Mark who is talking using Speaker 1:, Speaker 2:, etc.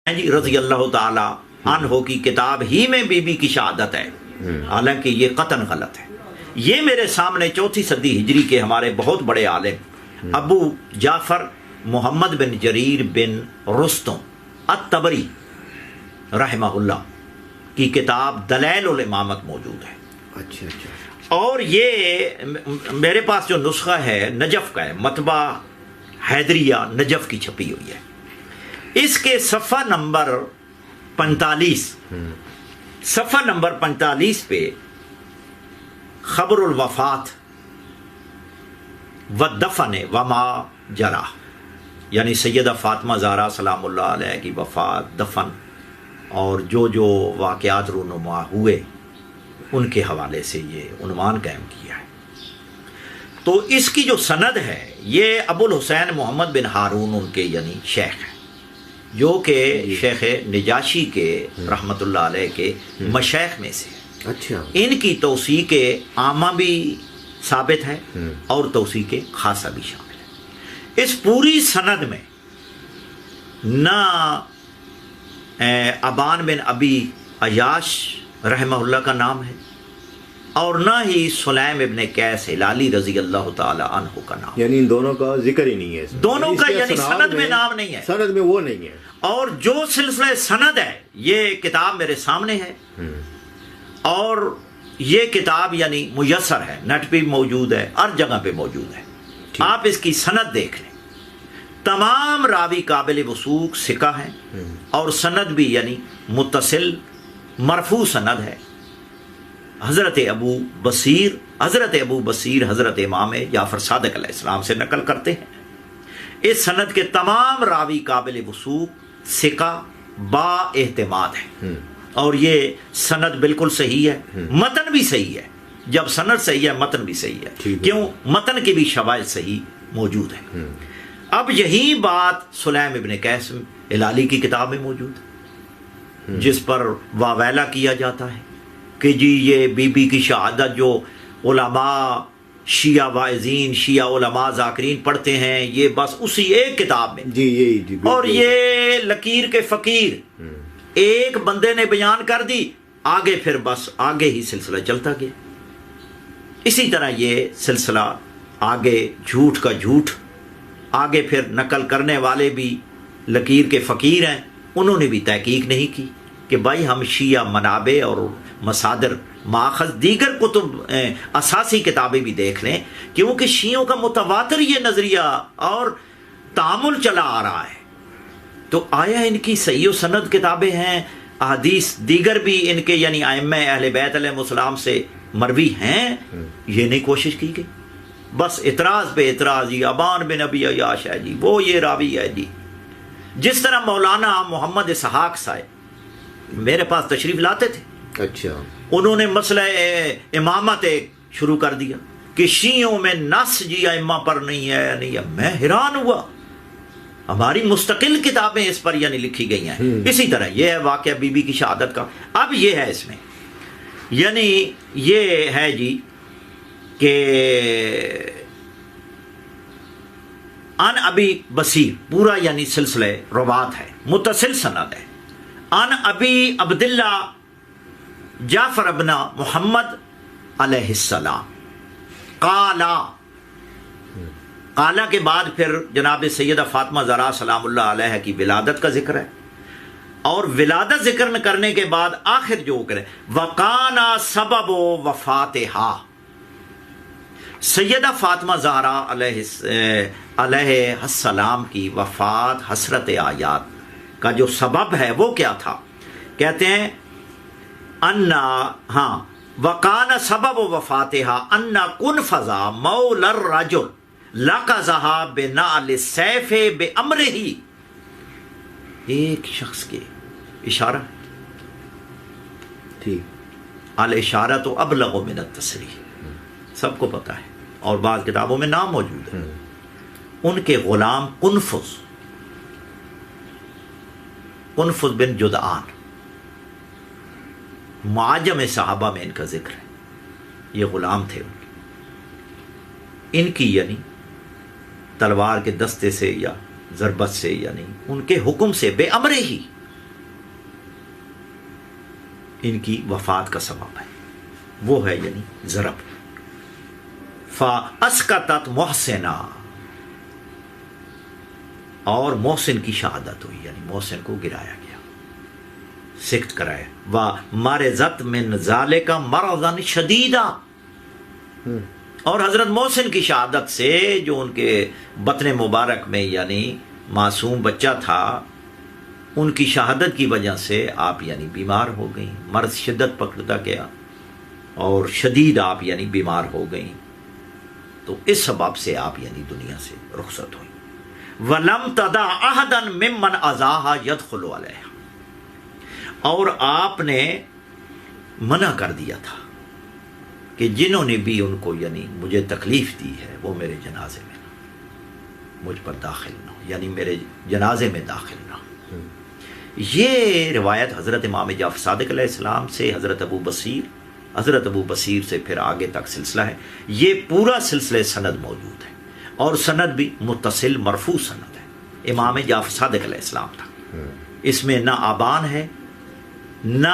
Speaker 1: جی رضی اللہ تعالی عنہ کی کتاب ہی میں بی بی کی شہادت ہے، حالانکہ یہ قطعاً غلط ہے۔ یہ میرے سامنے 4 صدی ہجری کے ہمارے بہت بڑے عالم ابو جعفر محمد بن جریر بن رستم الطبری رحمہ اللہ کی کتاب دلائل الامامت موجود ہے۔
Speaker 2: اچھا
Speaker 1: اور یہ میرے پاس جو نسخہ ہے نجف کا ہے، مطبع حیدریہ نجف کی چھپی ہوئی ہے۔ اس کے صفحہ نمبر 45 پہ خبر الوفات والدفن وما جرا، یعنی سیدہ فاطمہ زہرا سلام اللہ علیہ کی وفات، دفن اور جو جو واقعات رونما ہوئے ان کے حوالے سے یہ عنوان قائم کیا ہے۔ تو اس کی جو سند ہے یہ ابو الحسین محمد بن ہارون ان کے یعنی شیخ ہیں، جو کہ شیخ نجاشی کے رحمت اللہ علیہ کے مشائخ میں سے۔
Speaker 2: اچھا،
Speaker 1: ان کی توثیق عامہ بھی ثابت ہے اور توثیق خاصہ بھی شامل ہے۔ اس پوری سند میں نہ ابان بن ابی عیاش رحمہ اللہ کا نام ہے اور نہ ہی سلیم ابن قیس ہلالی رضی اللہ تعالی عنہ کا نام،
Speaker 2: یعنی ان دونوں کا ذکر ہی نہیں ہے،
Speaker 1: دونوں کا یعنی سند میں نام نہیں ہے،
Speaker 2: سند میں وہ نہیں ہے۔
Speaker 1: اور جو سلسلہ سند ہے یہ کتاب میرے سامنے ہے اور یہ کتاب یعنی میسر ہے، نیٹ پہ موجود ہے، ہر جگہ پہ موجود ہے۔ آپ اس کی سند دیکھ لیں، تمام راوی قابل وثوق ثقہ ہیں اور سند بھی یعنی متصل مرفوع سند ہے۔ حضرت ابو بصیر حضرت امام جعفر صادق علیہ السلام سے نقل کرتے ہیں۔ اس سند کے تمام راوی قابل وثوق ثقہ با اعتماد ہے اور یہ سند بالکل صحیح ہے، متن بھی صحیح ہے۔ جب سند صحیح ہے متن بھی صحیح ہے، کیوں؟ متن کی بھی شواہد صحیح موجود ہیں۔ اب یہی بات سلیم ابن قیس ہلالی کی کتاب میں موجود ہے، جس پر واویلا کیا جاتا ہے کہ جی یہ بی بی کی شہادت جو علماء شیعہ واعظین شیعہ علماء ذاکرین پڑھتے ہیں یہ بس اسی ایک کتاب میں،
Speaker 2: جی
Speaker 1: اور یہ لکیر کے فقیر ایک بندے نے بیان کر دی، آگے پھر بس آگے ہی سلسلہ چلتا گیا۔ اسی طرح یہ سلسلہ آگے جھوٹ کا جھوٹ، آگے پھر نقل کرنے والے بھی لکیر کے فقیر ہیں، انہوں نے بھی تحقیق نہیں کی کہ بھائی ہم شیعہ منابع اور مصادر ماخذ دیگر کتب اساسی کتابیں بھی دیکھ لیں، کیونکہ شیعوں کا متواتر یہ نظریہ اور تعامل چلا آ رہا ہے۔ تو آیا ان کی صحیح و سند کتابیں ہیں، احادیث دیگر بھی ان کے یعنی ائمہ اہل بیت علیہ السلام سے مروی ہیں؟ یہ نہیں کوشش کی گئی، بس اعتراض پہ اعتراض، یہ ابان بن ابی عیاش ہے جی، وہ یہ راوی ہے جی۔ جس طرح مولانا محمد اسحاق صاحب میرے پاس تشریف لاتے تھے،
Speaker 2: اچھا،
Speaker 1: انہوں نے مسئلہ امامت شروع کر دیا کہ شیعوں میں نص جی ائمہ پر نہیں ہے، نہیں ہے۔ میں حیران ہوا، ہماری مستقل کتابیں اس پر یعنی لکھی گئی ہیں۔ اسی طرح یہ ہے واقعہ بی بی کی شہادت کا۔ اب یہ ہے اس میں یعنی یہ ہے جی کہ ان ابی بصیر پورا یعنی سلسلہ روات ہے، متصل سند ہے۔ ان ابی عبداللہ جعفر ابن محمد علیہ السلام قالا کے بعد پھر جناب سیدہ فاطمہ زہرا سلام اللہ علیہ کی ولادت کا ذکر ہے، اور ولادت ذکر کرنے کے بعد آخر جو کرے وَقَانَ سَبَبُ وَفَاتِهَا، سیدہ فاطمہ زہرا علیہ السلام کی وفات حسرت آیات کا جو سبب ہے وہ کیا تھا؟ کہتے ہیں وَقَانَ سَبَبُ وَفَاتِهَا أَنَّ قُنْفَذَ مَوْلَى الرَّجُلِ لَقَذَهَا بِنَعْلِ السَّيْفِ بِأَمْرِهِ، ایک شخص کے اشارہ، ٹھیک، الاشارۃ ابلغ من التصریح، سب کو پتہ ہے اور بعض کتابوں میں نام موجود ہے۔ ان کے غلام قنفذ بن جدعان، معاجم صحابہ میں ان کا ذکر ہے، یہ غلام تھے ان کی یعنی تلوار کے دستے سے یا ضربت سے، یعنی ان کے حکم سے، بے امر ہی ان کی وفات کا سبب ہے، وہ ہے یعنی ضرب. فَأَسْقَطَتْ محسنا، اور محسن کی شہادت ہوئی، یعنی محسن کو گرایا گیا، سکت کرایا. وَمَرِضَتْ مِنْ ذَلِكَ مَرَضًا شَدِيدًا، اور حضرت محسن کی شہادت سے جو ان کے بطن مبارک میں یعنی معصوم بچہ تھا، ان کی شہادت کی وجہ سے آپ یعنی بیمار ہو گئیں، مرض شدت پکڑتا گیا اور شدید آپ یعنی بیمار ہو گئیں، تو اس سبب سے آپ یعنی دنیا سے رخصت ہوئیں. وَلَمْ تَدَعْ أَحَدًا مِّمَّنْ أَذَاهَا يَدْخُلُ عَلَيْهَا، اور آپ نے منع کر دیا تھا کہ جنہوں نے بھی ان کو یعنی مجھے تکلیف دی ہے وہ میرے جنازے میں نہ، مجھ پر داخل نہ ہو، یعنی میرے جنازے میں داخل نہ ہو. یہ روایت حضرت امام جعفر صادق علیہ السلام سے حضرت ابو بصیر سے پھر آگے تک سلسلہ ہے. یہ پورا سلسلہ سند موجود ہے، اور سند بھی متصل مرفوع سند ہے، امام جعفر صادق علیہ السلام تک. اس میں نہ آبان ہے نہ